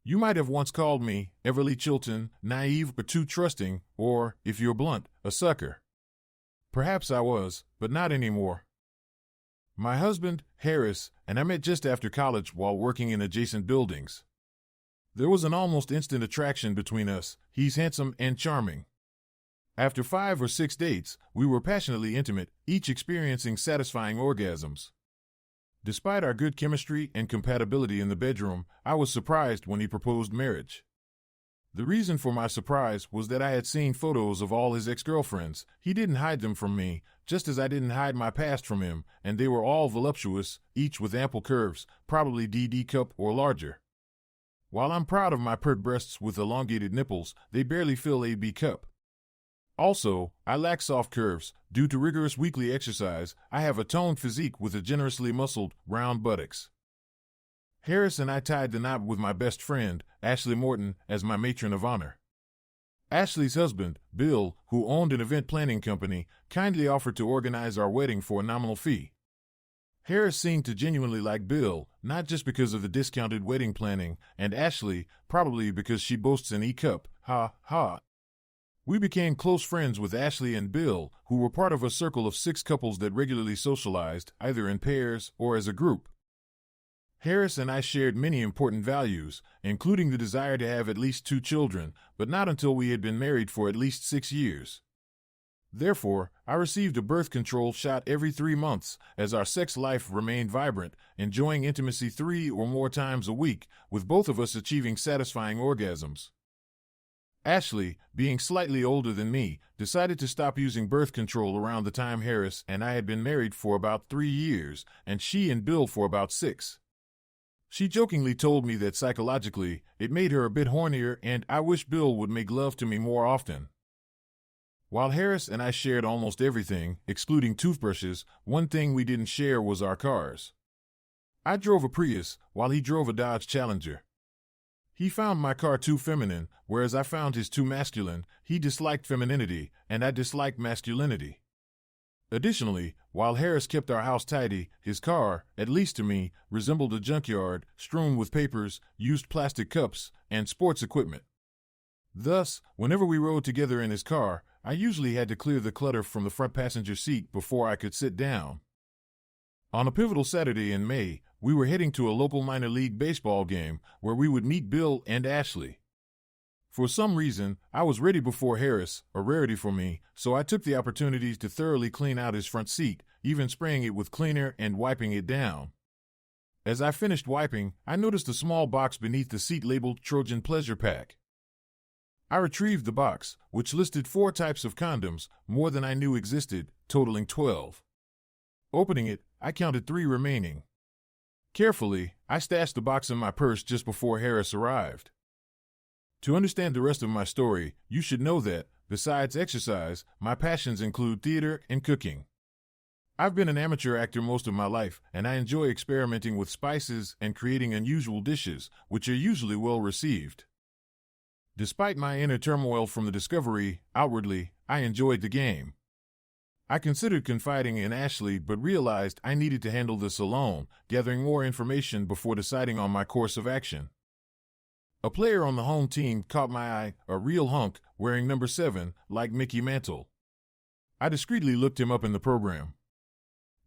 You might have once called me, Everly Chilton, naive but too trusting, or, if you're blunt, a sucker. Perhaps I was, but not anymore. My husband, Harris, and I met just after college while working in adjacent buildings. There was an almost instant attraction between us. He's handsome and charming. After 5 or 6 dates, we were passionately intimate, each experiencing satisfying orgasms. Despite our good chemistry and compatibility in the bedroom, I was surprised when he proposed marriage. The reason for my surprise was that I had seen photos of all his ex-girlfriends. He didn't hide them from me, just as I didn't hide my past from him, and they were all voluptuous, each with ample curves, probably DD cup or larger. While I'm proud of my pert breasts with elongated nipples, they barely fill a B cup. Also, I lack soft curves. Due to rigorous weekly exercise, I have a toned physique with a generously muscled, round buttocks. Harris and I tied the knot with my best friend, Ashley Morton, as my matron of honor. Ashley's husband, Bill, who owned an event planning company, kindly offered to organize our wedding for a nominal fee. Harris seemed to genuinely like Bill, not just because of the discounted wedding planning, and Ashley, probably because she boasts an E-cup, ha, ha. We became close friends with Ashley and Bill, who were part of a circle of 6 couples that regularly socialized, either in pairs or as a group. Harris and I shared many important values, including the desire to have at least 2 children, but not until we had been married for at least 6 years. Therefore, I received a birth control shot every 3 months, as our sex life remained vibrant, enjoying intimacy 3 or more times a week, with both of us achieving satisfying orgasms. Ashley, being slightly older than me, decided to stop using birth control around the time Harris and I had been married for about 3 years, and she and Bill for about 6. She jokingly told me that psychologically, it made her a bit hornier and I wish Bill would make love to me more often. While Harris and I shared almost everything, excluding toothbrushes, one thing we didn't share was our cars. I drove a Prius, while he drove a Dodge Challenger. He found my car too feminine, whereas I found his too masculine. He disliked femininity, and I disliked masculinity. Additionally, while Harris kept our house tidy, his car, at least to me, resembled a junkyard, strewn with papers, used plastic cups, and sports equipment. Thus, whenever we rode together in his car, I usually had to clear the clutter from the front passenger seat before I could sit down. On a pivotal Saturday in May, we were heading to a local minor league baseball game where we would meet Bill and Ashley. For some reason, I was ready before Harris, a rarity for me, so I took the opportunity to thoroughly clean out his front seat, even spraying it with cleaner and wiping it down. As I finished wiping, I noticed a small box beneath the seat labeled Trojan Pleasure Pack. I retrieved the box, which listed 4 types of condoms, more than I knew existed, totaling 12. Opening it, I counted 3 remaining. Carefully, I stashed the box in my purse just before Harris arrived. To understand the rest of my story, you should know that, besides exercise, my passions include theater and cooking. I've been an amateur actor most of my life, and I enjoy experimenting with spices and creating unusual dishes, which are usually well received. Despite my inner turmoil from the discovery, outwardly, I enjoyed the game. I considered confiding in Ashley but realized I needed to handle this alone, gathering more information before deciding on my course of action. A player on the home team caught my eye, a real hunk, wearing number 7, like Mickey Mantle. I discreetly looked him up in the program.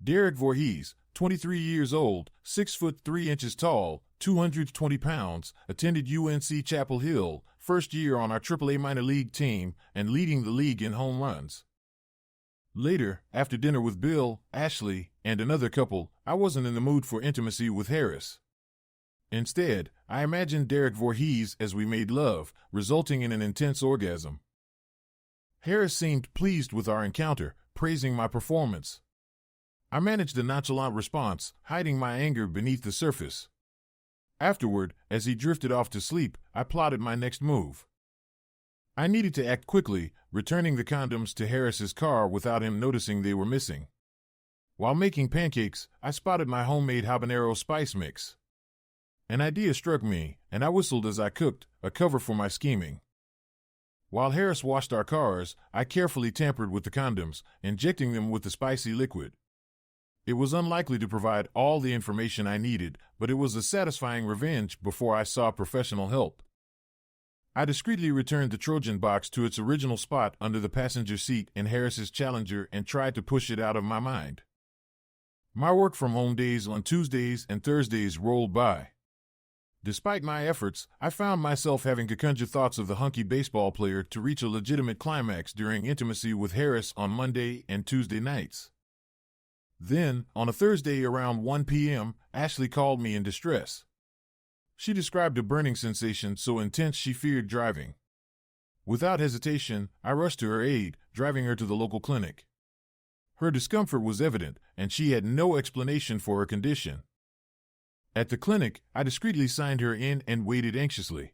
Derek Voorhees, 23 years old, 6 foot 3 inches tall, 220 pounds, attended UNC Chapel Hill, first year on our AAA minor league team, and leading the league in home runs. Later, after dinner with Bill, Ashley, and another couple, I wasn't in the mood for intimacy with Harris. Instead, I imagined Derek Voorhees as we made love, resulting in an intense orgasm. Harris seemed pleased with our encounter, praising my performance. I managed a nonchalant response, hiding my anger beneath the surface. Afterward, as he drifted off to sleep, I plotted my next move. I needed to act quickly, returning the condoms to Harris's car without him noticing they were missing. While making pancakes, I spotted my homemade habanero spice mix. An idea struck me, and I whistled as I cooked, a cover for my scheming. While Harris washed our cars, I carefully tampered with the condoms, injecting them with the spicy liquid. It was unlikely to provide all the information I needed, but it was a satisfying revenge before I saw professional help. I discreetly returned the Trojan box to its original spot under the passenger seat in Harris's Challenger and tried to push it out of my mind. My work-from-home days on Tuesdays and Thursdays rolled by. Despite my efforts, I found myself having to conjure thoughts of the hunky baseball player to reach a legitimate climax during intimacy with Harris on Monday and Tuesday nights. Then, on a Thursday around 1 p.m., Ashley called me in distress. She described a burning sensation so intense she feared driving. Without hesitation, I rushed to her aid, driving her to the local clinic. Her discomfort was evident, and she had no explanation for her condition. At the clinic, I discreetly signed her in and waited anxiously.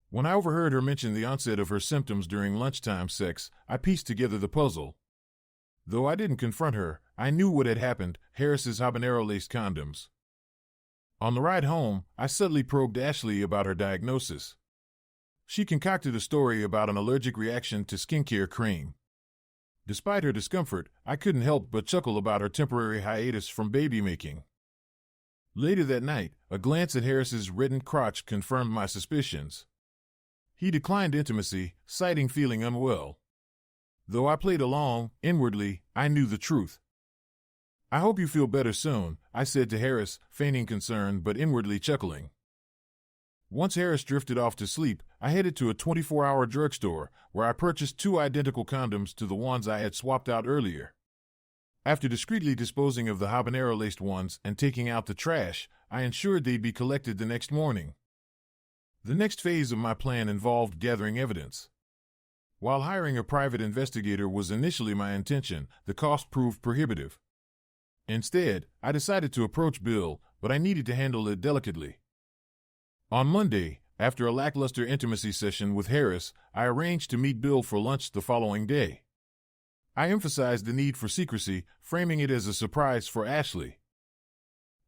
When I overheard her mention the onset of her symptoms during lunchtime sex, I pieced together the puzzle. Though I didn't confront her, I knew what had happened: Harris's habanero-laced condoms. On the ride home, I subtly probed Ashley about her diagnosis. She concocted a story about an allergic reaction to skincare cream. Despite her discomfort, I couldn't help but chuckle about her temporary hiatus from baby-making. Later that night, a glance at Harris's reddened crotch confirmed my suspicions. He declined intimacy, citing feeling unwell. Though I played along, inwardly, I knew the truth. "I hope you feel better soon," I said to Harris, feigning concern but inwardly chuckling. Once Harris drifted off to sleep, I headed to a 24-hour drugstore, where I purchased 2 identical condoms to the ones I had swapped out earlier. After discreetly disposing of the habanero-laced ones and taking out the trash, I ensured they'd be collected the next morning. The next phase of my plan involved gathering evidence. While hiring a private investigator was initially my intention, the cost proved prohibitive. Instead, I decided to approach Bill, but I needed to handle it delicately. On Monday, after a lackluster intimacy session with Harris, I arranged to meet Bill for lunch the following day. I emphasized the need for secrecy, framing it as a surprise for Ashley.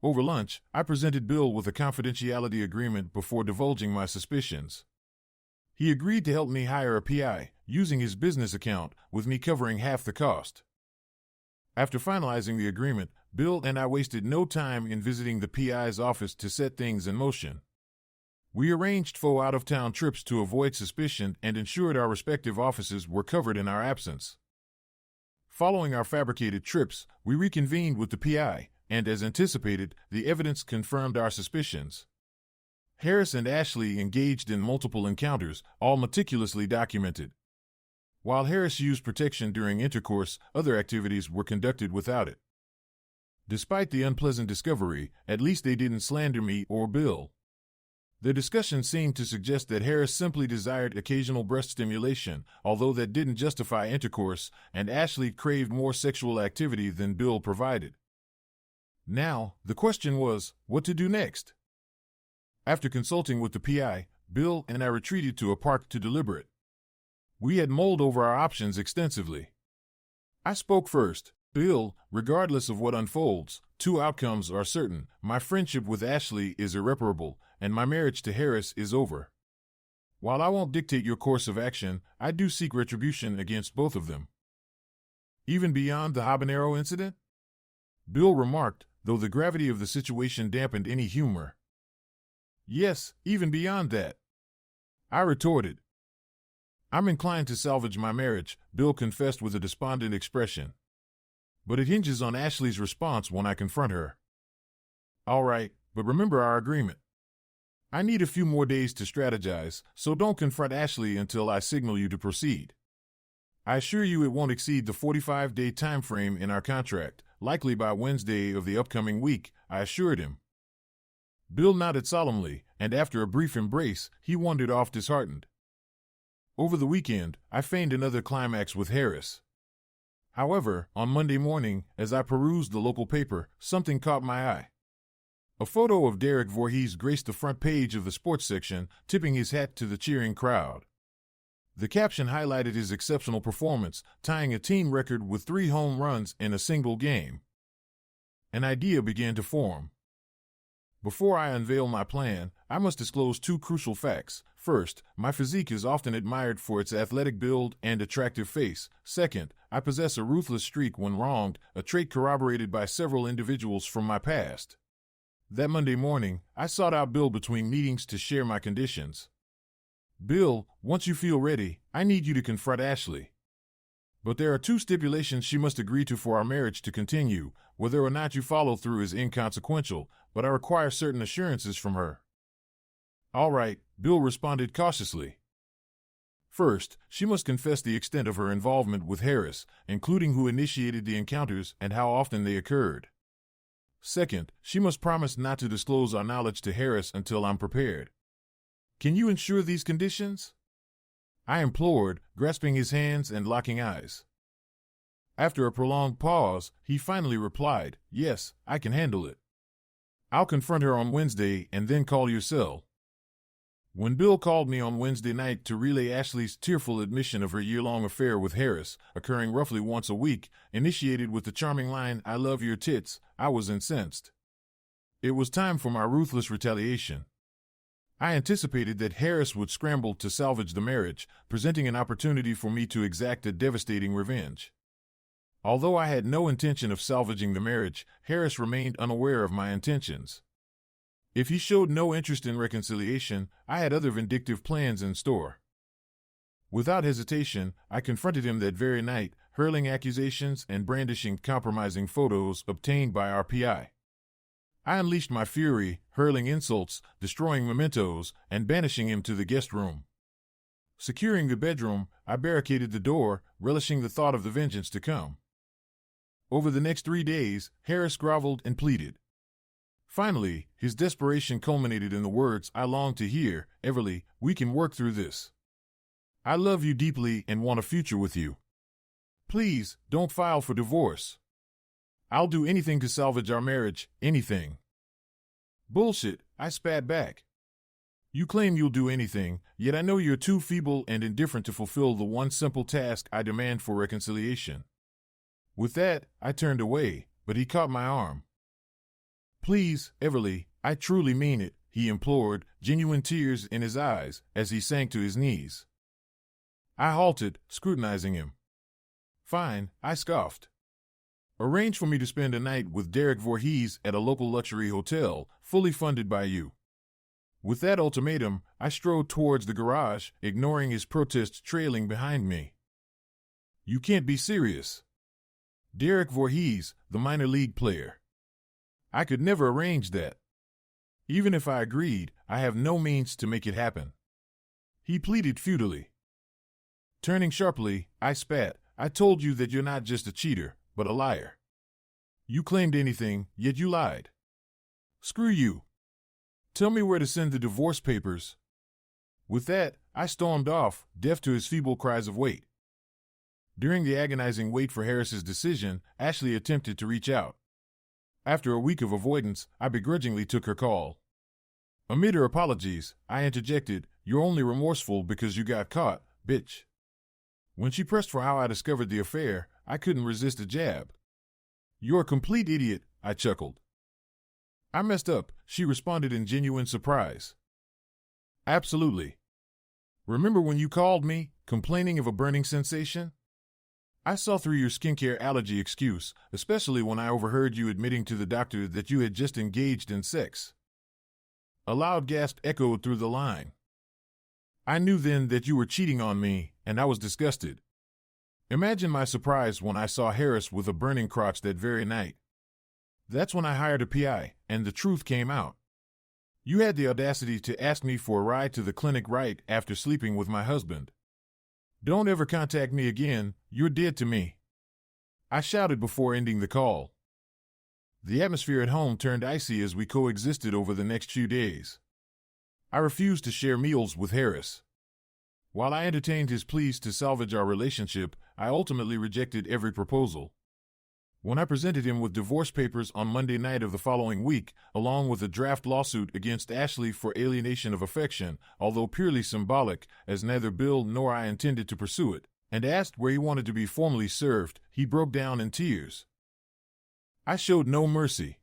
Over lunch, I presented Bill with a confidentiality agreement before divulging my suspicions. He agreed to help me hire a PI, using his business account, with me covering half the cost. After finalizing the agreement, Bill and I wasted no time in visiting the PI's office to set things in motion. We arranged for out-of-town trips to avoid suspicion and ensured our respective offices were covered in our absence. Following our fabricated trips, we reconvened with the PI, and as anticipated, the evidence confirmed our suspicions. Harris and Ashley engaged in multiple encounters, all meticulously documented. While Harris used protection during intercourse, other activities were conducted without it. Despite the unpleasant discovery, at least they didn't slander me or Bill. Their discussion seemed to suggest that Harris simply desired occasional breast stimulation, although that didn't justify intercourse, and Ashley craved more sexual activity than Bill provided. Now, the question was, what to do next? After consulting with the PI, Bill and I retreated to a park to deliberate. We had mulled over our options extensively. I spoke first. "Bill, regardless of what unfolds, 2 outcomes are certain. My friendship with Ashley is irreparable, and my marriage to Harris is over. While I won't dictate your course of action, I do seek retribution against both of them." "Even beyond the habanero incident?" Bill remarked, though the gravity of the situation dampened any humor. "Yes, even beyond that," I retorted. "I'm inclined to salvage my marriage," Bill confessed with a despondent expression. "But it hinges on Ashley's response when I confront her." "All right, but remember our agreement. I need a few more days to strategize, so don't confront Ashley until I signal you to proceed. I assure you it won't exceed the 45-day time frame in our contract, likely by Wednesday of the upcoming week," I assured him. Bill nodded solemnly, and after a brief embrace, he wandered off disheartened. Over the weekend, I feigned another climax with Harris. However, on Monday morning, as I perused the local paper, something caught my eye. A photo of Derek Voorhees graced the front page of the sports section, tipping his hat to the cheering crowd. The caption highlighted his exceptional performance, tying a team record with 3 home runs in a single game. An idea began to form. Before I unveil my plan, I must disclose two crucial facts. First, my physique is often admired for its athletic build and attractive face. Second, I possess a ruthless streak when wronged, a trait corroborated by several individuals from my past. That Monday morning, I sought out Bill between meetings to share my conditions. Bill, once you feel ready, I need you to confront Ashley. But there are two stipulations she must agree to for our marriage to continue. Whether or not you follow through is inconsequential, but I require certain assurances from her. All right, Bill responded cautiously. First, she must confess the extent of her involvement with Harris, including who initiated the encounters and how often they occurred. Second, she must promise not to disclose our knowledge to Harris until I'm prepared. Can you ensure these conditions? I implored, grasping his hands and locking eyes. After a prolonged pause, he finally replied, "Yes, I can handle it. I'll confront her on Wednesday and then call your cell." When Bill called me on Wednesday night to relay Ashley's tearful admission of her year-long affair with Harris, occurring roughly once a week, initiated with the charming line, "I love your tits," I was incensed. It was time for my ruthless retaliation. I anticipated that Harris would scramble to salvage the marriage, presenting an opportunity for me to exact a devastating revenge. Although I had no intention of salvaging the marriage, Harris remained unaware of my intentions. If he showed no interest in reconciliation, I had other vindictive plans in store. Without hesitation, I confronted him that very night, hurling accusations and brandishing compromising photos obtained by our PI. I unleashed my fury, hurling insults, destroying mementos, and banishing him to the guest room. Securing the bedroom, I barricaded the door, relishing the thought of the vengeance to come. Over the next 3 days, Harris groveled and pleaded. Finally, his desperation culminated in the words I longed to hear, "Everly, we can work through this. I love you deeply and want a future with you. Please, don't file for divorce. I'll do anything to salvage our marriage, anything." "Bullshit," I spat back. "You claim you'll do anything, yet I know you're too feeble and indifferent to fulfill the one simple task I demand for reconciliation." With that, I turned away, but he caught my arm. "Please, Everly, I truly mean it," he implored, genuine tears in his eyes, as he sank to his knees. I halted, scrutinizing him. "Fine," I scoffed. "Arrange for me to spend a night with Derek Voorhees at a local luxury hotel, fully funded by you." With that ultimatum, I strode towards the garage, ignoring his protests trailing behind me. "You can't be serious." Derek Voorhees, the minor league player. I could never arrange that. Even if I agreed, I have no means to make it happen. He pleaded futilely. Turning sharply, I spat, "I told you that you're not just a cheater, but a liar. You claimed anything, yet you lied. Screw you. Tell me where to send the divorce papers." With that, I stormed off, deaf to his feeble cries of wait. During the agonizing wait for Harris's decision, Ashley attempted to reach out. After a week of avoidance, I begrudgingly took her call. Amid her apologies, I interjected, "You're only remorseful because you got caught, bitch." When she pressed for how I discovered the affair, I couldn't resist a jab. "You're a complete idiot," I chuckled. "I messed up," she responded in genuine surprise. "Absolutely. Remember when you called me, complaining of a burning sensation? I saw through your skincare allergy excuse, especially when I overheard you admitting to the doctor that you had just engaged in sex." A loud gasp echoed through the line. I knew then that you were cheating on me, and I was disgusted. Imagine my surprise when I saw Harris with a burning crotch that very night. That's when I hired a PI, and the truth came out. You had the audacity to ask me for a ride to the clinic right after sleeping with my husband. Don't ever contact me again, you're dead to me. I shouted before ending the call. The atmosphere at home turned icy as we coexisted over the next few days. I refused to share meals with Harris. While I entertained his pleas to salvage our relationship, I ultimately rejected every proposal. When I presented him with divorce papers on Monday night of the following week, along with a draft lawsuit against Ashley for alienation of affection, although purely symbolic, as neither Bill nor I intended to pursue it, and asked where he wanted to be formally served, he broke down in tears. I showed no mercy.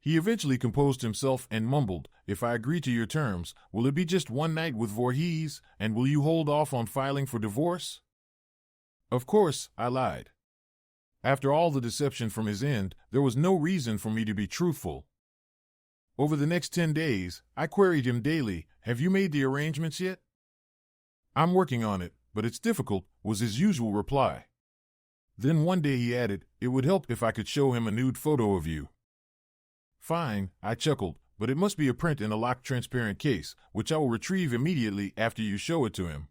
He eventually composed himself and mumbled, "If I agree to your terms, will it be just one night with Voorhees, and will you hold off on filing for divorce?" Of course, I lied. After all the deception from his end, there was no reason for me to be truthful. Over the next 10 days, I queried him daily, "Have you made the arrangements yet?" "I'm working on it, but it's difficult," was his usual reply. Then one day he added, "It would help if I could show him a nude photo of you." "Fine," I chuckled, "but it must be a print in a locked transparent case, which I will retrieve immediately after you show it to him."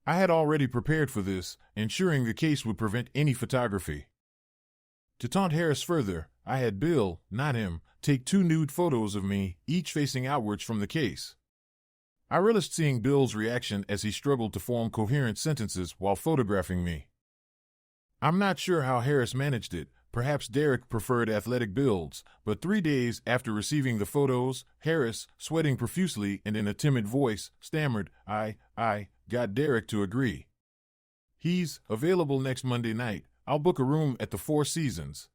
I had already prepared for this, ensuring the case would prevent any photography. To taunt Harris further, I had Bill, not him, take 2 nude photos of me, each facing outwards from the case. I relished seeing Bill's reaction as he struggled to form coherent sentences while photographing me. I'm not sure how Harris managed it. Perhaps Derek preferred athletic builds, but 3 days after receiving the photos, Harris, sweating profusely and in a timid voice, stammered, I got Derek to agree. He's available next Monday night. I'll book a room at the Four Seasons."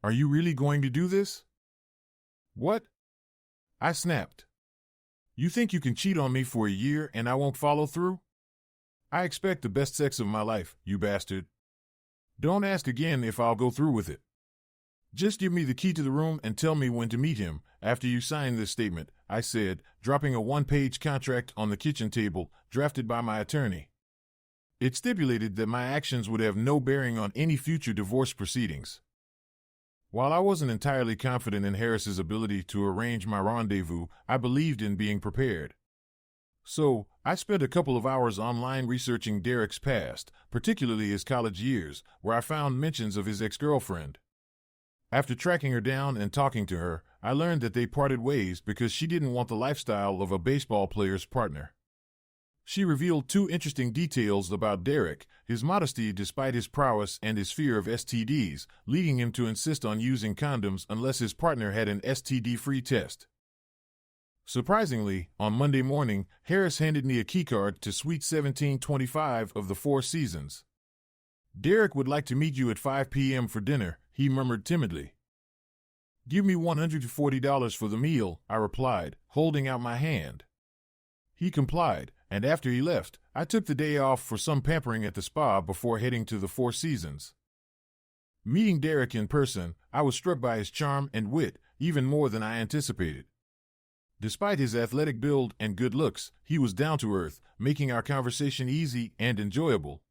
"Are you really going to do this?" "What?" I snapped. "You think you can cheat on me for a year and I won't follow through? I expect the best sex of my life, you bastard. Don't ask again if I'll go through with it. Just give me the key to the room and tell me when to meet him after you sign this statement," I said, dropping a 1-page contract on the kitchen table, drafted by my attorney. It stipulated that my actions would have no bearing on any future divorce proceedings. While I wasn't entirely confident in Harris's ability to arrange my rendezvous, I believed in being prepared. So, I spent a couple of hours online researching Derek's past, particularly his college years, where I found mentions of his ex-girlfriend. After tracking her down and talking to her, I learned that they parted ways because she didn't want the lifestyle of a baseball player's partner. She revealed 2 interesting details about Derek: his modesty despite his prowess and his fear of STDs, leading him to insist on using condoms unless his partner had an STD-free test. Surprisingly, on Monday morning, Harris handed me a keycard to Suite 1725 of the Four Seasons. "Derek would like to meet you at 5 p.m. for dinner," he murmured timidly. "Give me $140 for the meal," I replied, holding out my hand. He complied, and after he left, I took the day off for some pampering at the spa before heading to the Four Seasons. Meeting Derek in person, I was struck by his charm and wit, even more than I anticipated. Despite his athletic build and good looks, he was down to earth, making our conversation easy and enjoyable.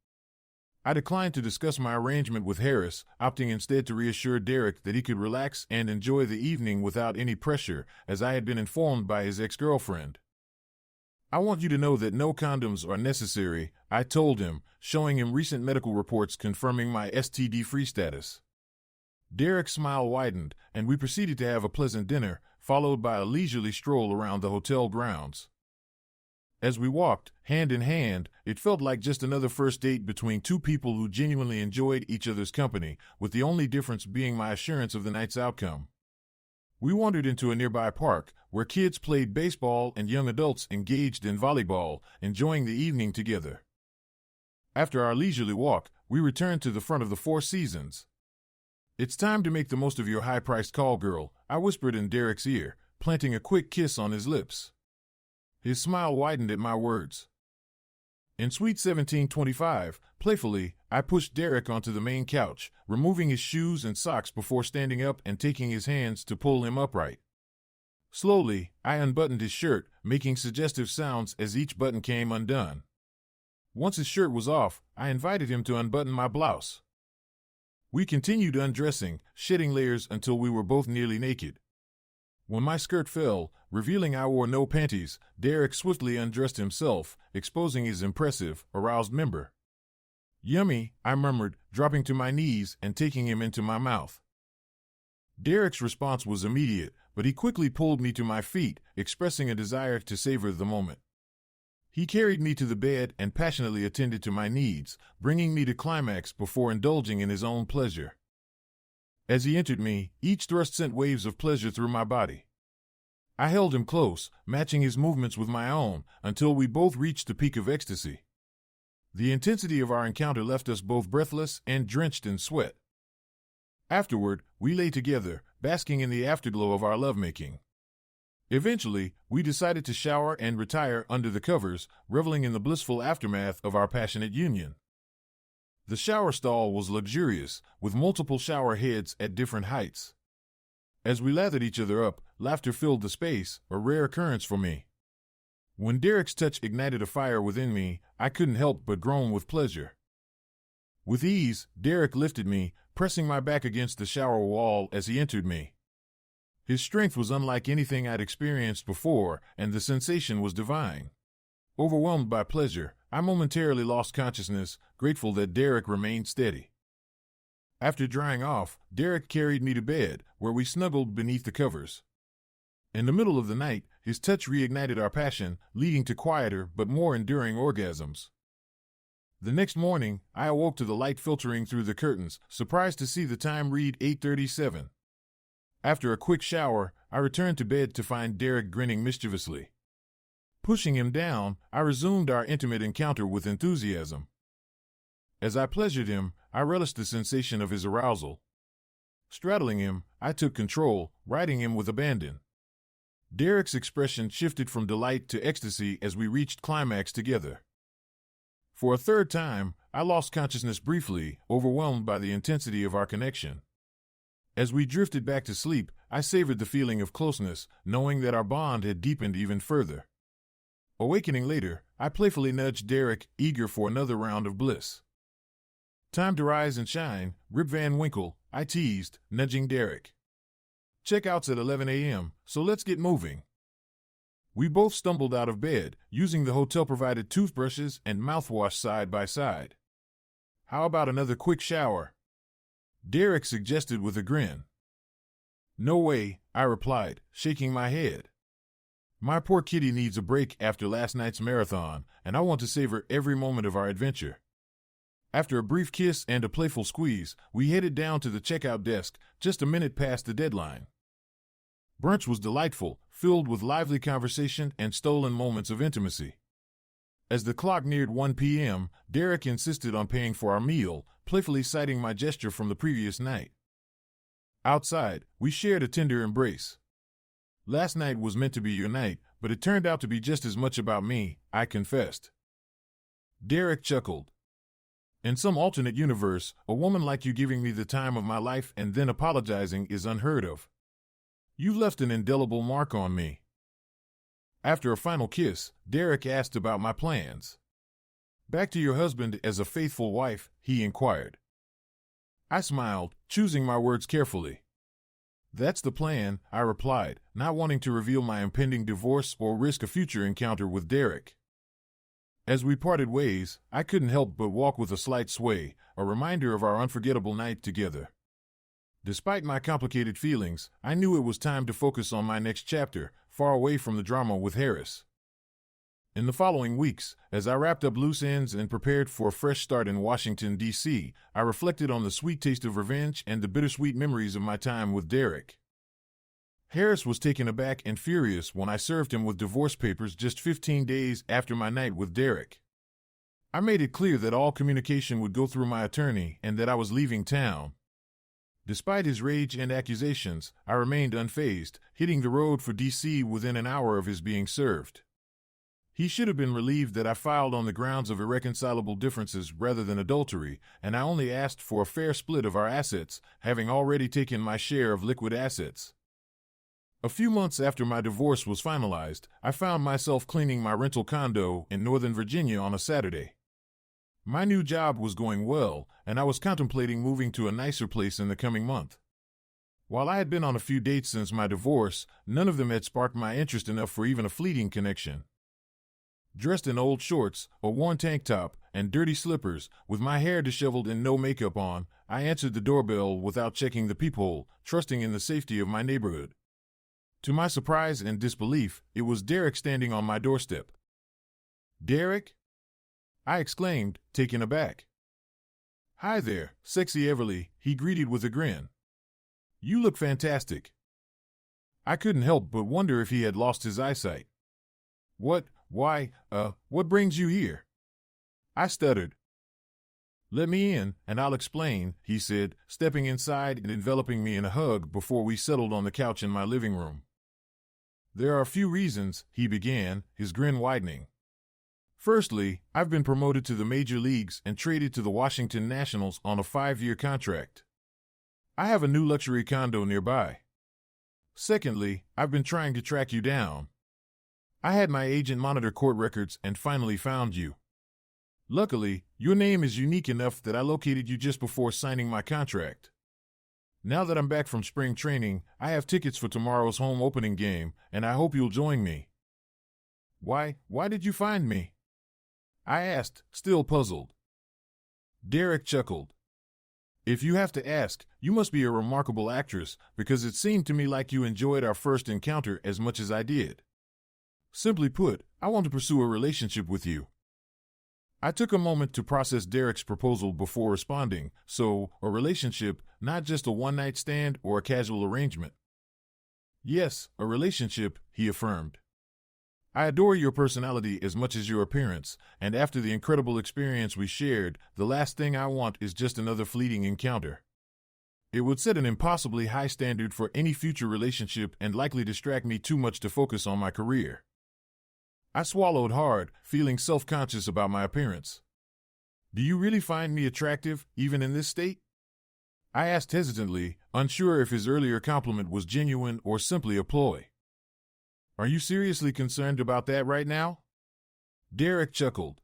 I declined to discuss my arrangement with Harris, opting instead to reassure Derek that he could relax and enjoy the evening without any pressure, as I had been informed by his ex-girlfriend. "I want you to know that no condoms are necessary," I told him, showing him recent medical reports confirming my STD-free status. Derek's smile widened, and we proceeded to have a pleasant dinner, followed by a leisurely stroll around the hotel grounds. As we walked, hand in hand, it felt like just another first date between 2 people who genuinely enjoyed each other's company, with the only difference being my assurance of the night's outcome. We wandered into a nearby park, where kids played baseball and young adults engaged in volleyball, enjoying the evening together. After our leisurely walk, we returned to the front of the Four Seasons. "It's time to make the most of your high-priced call, girl," I whispered in Derek's ear, planting a quick kiss on his lips. His smile widened at my words. In Suite 1725, playfully, I pushed Derek onto the main couch, removing his shoes and socks before standing up and taking his hands to pull him upright. Slowly, I unbuttoned his shirt, making suggestive sounds as each button came undone. Once his shirt was off, I invited him to unbutton my blouse. We continued undressing, shedding layers until we were both nearly naked. When my skirt fell, revealing I wore no panties, Derek swiftly undressed himself, exposing his impressive, aroused member. "Yummy," I murmured, dropping to my knees and taking him into my mouth. Derek's response was immediate, but he quickly pulled me to my feet, expressing a desire to savor the moment. He carried me to the bed and passionately attended to my needs, bringing me to climax before indulging in his own pleasure. As he entered me, each thrust sent waves of pleasure through my body. I held him close, matching his movements with my own, until we both reached the peak of ecstasy. The intensity of our encounter left us both breathless and drenched in sweat. Afterward, we lay together, basking in the afterglow of our lovemaking. Eventually, we decided to shower and retire under the covers, reveling in the blissful aftermath of our passionate union. The shower stall was luxurious, with multiple shower heads at different heights. As we lathered each other up, laughter filled the space, a rare occurrence for me. When Derek's touch ignited a fire within me, I couldn't help but groan with pleasure. With ease, Derek lifted me, pressing my back against the shower wall as he entered me. His strength was unlike anything I'd experienced before, and the sensation was divine. Overwhelmed by pleasure, I momentarily lost consciousness, grateful that Derek remained steady. After drying off, Derek carried me to bed, where we snuggled beneath the covers. In the middle of the night, his touch reignited our passion, leading to quieter but more enduring orgasms. The next morning, I awoke to the light filtering through the curtains, surprised to see the time read 8:37. After a quick shower, I returned to bed to find Derek grinning mischievously. Pushing him down, I resumed our intimate encounter with enthusiasm. As I pleasured him, I relished the sensation of his arousal. Straddling him, I took control, riding him with abandon. Derek's expression shifted from delight to ecstasy as we reached climax together. For a third time, I lost consciousness briefly, overwhelmed by the intensity of our connection. As we drifted back to sleep, I savored the feeling of closeness, knowing that our bond had deepened even further. Awakening later, I playfully nudged Derek, eager for another round of bliss. "Time to rise and shine, Rip Van Winkle," I teased, nudging Derek. "Checkout's at 11 a.m., so let's get moving." We both stumbled out of bed, using the hotel-provided toothbrushes and mouthwash side by side. "How about another quick shower?" Derek suggested with a grin. "No way," I replied, shaking my head. "My poor kitty needs a break after last night's marathon, and I want to savor every moment of our adventure." After a brief kiss and a playful squeeze, we headed down to the checkout desk, just a minute past the deadline. Brunch was delightful, filled with lively conversation and stolen moments of intimacy. As the clock neared 1 p.m., Derek insisted on paying for our meal, playfully citing my gesture from the previous night. Outside, we shared a tender embrace. "Last night was meant to be your night, but it turned out to be just as much about me," I confessed. Derek chuckled. "In some alternate universe, a woman like you giving me the time of my life and then apologizing is unheard of. You left an indelible mark on me." After a final kiss, Derek asked about my plans. "Back to your husband as a faithful wife?" he inquired. I smiled, choosing my words carefully. "That's the plan," I replied, not wanting to reveal my impending divorce or risk a future encounter with Derek. As we parted ways, I couldn't help but walk with a slight sway, a reminder of our unforgettable night together. Despite my complicated feelings, I knew it was time to focus on my next chapter, far away from the drama with Harris. In the following weeks, as I wrapped up loose ends and prepared for a fresh start in Washington, D.C., I reflected on the sweet taste of revenge and the bittersweet memories of my time with Derek. Harris was taken aback and furious when I served him with divorce papers just 15 days after my night with Derek. I made it clear that all communication would go through my attorney and that I was leaving town. Despite his rage and accusations, I remained unfazed, hitting the road for D.C. within an hour of his being served. He should have been relieved that I filed on the grounds of irreconcilable differences rather than adultery, and I only asked for a fair split of our assets, having already taken my share of liquid assets. A few months after my divorce was finalized, I found myself cleaning my rental condo in Northern Virginia on a Saturday. My new job was going well, and I was contemplating moving to a nicer place in the coming month. While I had been on a few dates since my divorce, none of them had sparked my interest enough for even a fleeting connection. Dressed in old shorts, a worn tank top, and dirty slippers, with my hair disheveled and no makeup on, I answered the doorbell without checking the peephole, trusting in the safety of my neighborhood. To my surprise and disbelief, it was Derek standing on my doorstep. "Derek?" I exclaimed, taken aback. "Hi there, sexy Everly," he greeted with a grin. "You look fantastic." I couldn't help but wonder if he had lost his eyesight. What brings you here?" I stuttered. "Let me in, and I'll explain," he said, stepping inside and enveloping me in a hug before we settled on the couch in my living room. "There are a few reasons," he began, his grin widening. "Firstly, I've been promoted to the major leagues and traded to the Washington Nationals on a 5-year contract. I have a new luxury condo nearby. Secondly, I've been trying to track you down. I had my agent monitor court records and finally found you. Luckily, your name is unique enough that I located you just before signing my contract. Now that I'm back from spring training, I have tickets for tomorrow's home opening game, and I hope you'll join me." Why did you find me?" I asked, still puzzled. Derek chuckled. "If you have to ask, you must be a remarkable actress, because it seemed to me like you enjoyed our first encounter as much as I did. Simply put, I want to pursue a relationship with you." I took a moment to process Derek's proposal before responding. "So, a relationship, not just a one-night stand or a casual arrangement?" "Yes, a relationship," he affirmed. "I adore your personality as much as your appearance, and after the incredible experience we shared, the last thing I want is just another fleeting encounter. It would set an impossibly high standard for any future relationship and likely distract me too much to focus on my career." I swallowed hard, feeling self-conscious about my appearance. "Do you really find me attractive, even in this state?" I asked hesitantly, unsure if his earlier compliment was genuine or simply a ploy. "Are you seriously concerned about that right now?" Derek chuckled.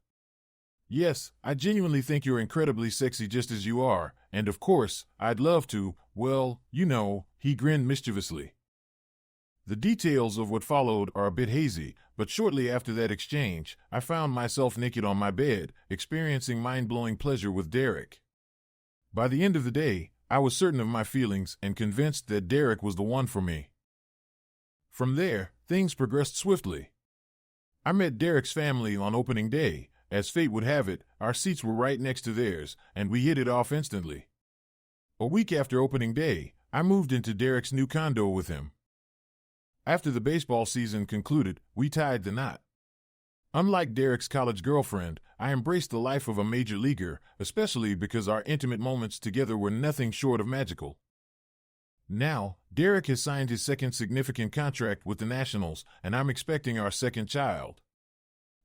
"Yes, I genuinely think you're incredibly sexy just as you are, and of course, I'd love to, well, you know," he grinned mischievously. The details of what followed are a bit hazy, but shortly after that exchange, I found myself naked on my bed, experiencing mind-blowing pleasure with Derek. By the end of the day, I was certain of my feelings and convinced that Derek was the one for me. From there, things progressed swiftly. I met Derek's family on opening day. As fate would have it, our seats were right next to theirs, and we hit it off instantly. A week after opening day, I moved into Derek's new condo with him. After the baseball season concluded, we tied the knot. Unlike Derek's college girlfriend, I embraced the life of a major leaguer, especially because our intimate moments together were nothing short of magical. Now, Derek has signed his second significant contract with the Nationals, and I'm expecting our second child.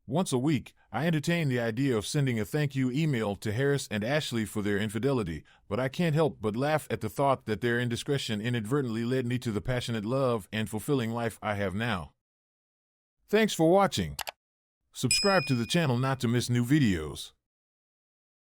Once a week, I entertain the idea of sending a thank you email to Harris and Ashley for their infidelity, but I can't help but laugh at the thought that their indiscretion inadvertently led me to the passionate love and fulfilling life I have now. Thanks for watching. Subscribe to the channel not to miss new videos.